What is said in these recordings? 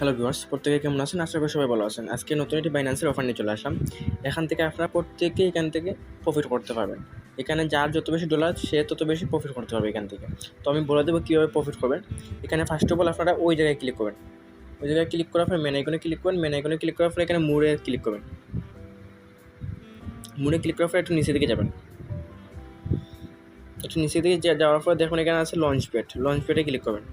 Hello viewers, প্রত্যেকে কেমন আছেন? আশা করি সবাই ভালো আছেন। আজকে নতুন একটি বাইন্যান্সের অফার নিয়ে চলে আসলাম। এখান থেকে আপনারা প্রত্যেকেই এখান থেকে প্রফিট করতে পারবেন। এখানে যার যত বেশি ডলার সে তত বেশি প্রফিট করতে পারবে এখান থেকে। তো আমি বলে দেবো কীভাবে প্রফিট করবেন। এখানে ফার্স্ট অফ অল আপনারা ওই জায়গায় ক্লিক করবেন। ওই জায়গায় ক্লিক করার পর মেন আইকনে ক্লিক করবেন। মেন আইকনে ক্লিক করার পর এখানে মুড়ে ক্লিক করবেন। মুড়ে ক্লিক করার পর একটু নিচে দিকে যাবেন। একটু নিচে দিকে যাওয়ার পর দেখুন এখানে আছে লঞ্চ প্যাড। লঞ্চ প্যাডে ক্লিক করবেন।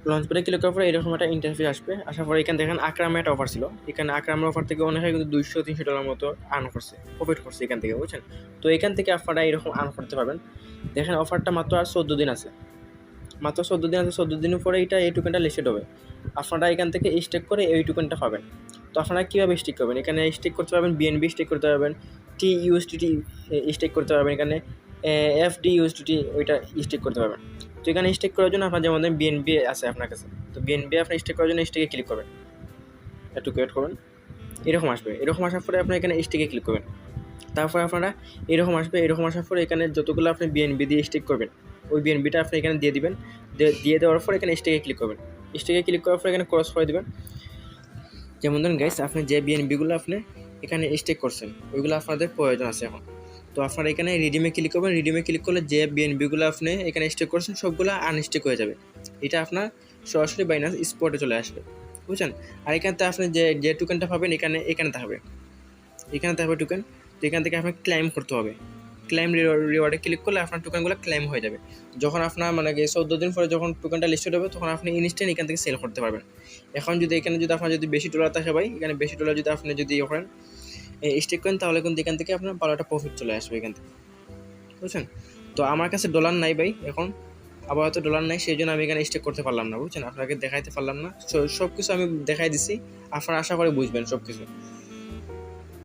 লঞ্চ প্যাডে ক্লিক করার পরে এরকম একটা ইন্টারফেস আসবে। আসার পরে এখানে দেখেন আকরামের একটা অফার ছিল। এখানে আকরামের অফার থেকে অনেকে কিন্তু $200-300 মতো আর্ন করছে, প্রফিট করছে এখান থেকে, বুঝছেন? তো এখান থেকে আপনারা এরকম আর্ন করতে পারবেন। দেখেন অফারটা মাত্র আর 14 দিন আছে। মাত্র 14 দিন আছে। 14 দিনের পরে এই টোকেনটা লিস্টেড হবে। আপনারা এখান থেকে স্টেক করে এই টোকেনটা পাবেন। তো আপনারা কীভাবে স্টেক করবেন? এখানে স্টেক করতে পারবেন, বিএনবি স্টেক করতে পারবেন, TUSDT স্টেক করতে পারবেন, এখানে FDUSDT ওইটা স্টেক করতে পারবেন। তো এখানে স্টেক করার জন্য আপনার যেমন বিএনবি আছে আপনার কাছে, তো বিএনবি আপনি স্টেক করার জন্য স্টেকে ক্লিক করবেন। একটু ওয়েট করবেন, এরকম আসবে। এরকম আসার পরে আপনি এখানে স্টেকে ক্লিক করবেন। তারপরে আপনারা এরকম আসবে। এরকম আসার পরে এখানে যতগুলো আপনি বিএনবি দিয়ে স্টেক করবেন ওই বিএনবিটা আপনি এখানে দিয়ে দিবেন। দিয়ে দেওয়ার পর এখানে স্টেকে ক্লিক করবেন। স্টেকে ক্লিক করার পর এখানে ক্রস করে দেবেন। যেমন ধরুন গাইস, আপনি যে বিএনবিগুলো আপনি এখানে স্টেক করছেন ওইগুলো আপনাদের প্রয়োজন আছে এখন। তো আপনারা এখানে রিডিমে ক্লিক করবেন। রিডিমে ক্লিক করলে যে বিএনবিগুলো আপনি এখানে স্টেক করছেন সবগুলো আনস্টেক হয়ে যাবে। এটা আপনার সরাসরি বাইন্যান্স স্পটে চলে আসবে, বুঝছেন? আর এখানতে আপনি যে টোকেনটা পাবেন এখানে থাকবে টোকেন। তো এখান থেকে আপনাকে ক্লাইম করতে হবে। ক্লাইম রিওয়ার্ডে ক্লিক করলে আপনার টোকেনগুলো ক্লাইম হয়ে যাবে। যখন আপনার 14 দিন পরে যখন টোকেনটা লিস্টেড হবে তখন আপনি ইনস্ট্যান্ট এখান থেকে সেল করতে পারবেন। এখন এখানে আপনার বেশি ডলার থাকে ভাই, এখানে বেশি ডলার আপনি করেন স্টেক করেন তাহলে কিন্তু এখান থেকে আপনার ভালো একটা প্রফিট চলে আসবে এখান থেকে, বুঝছেন? তো আমার কাছে ডলার নাই ভাই, এখন আপাতত ডলার নাই, সেই জন্য আমি এখানে স্টেক করতে পারলাম না, বুঝছেন? আপনাকে দেখাইতে পারলাম না। সব কিছু আমি দেখাই দিচ্ছি, আপনারা আশা করে বুঝবেন সব কিছু।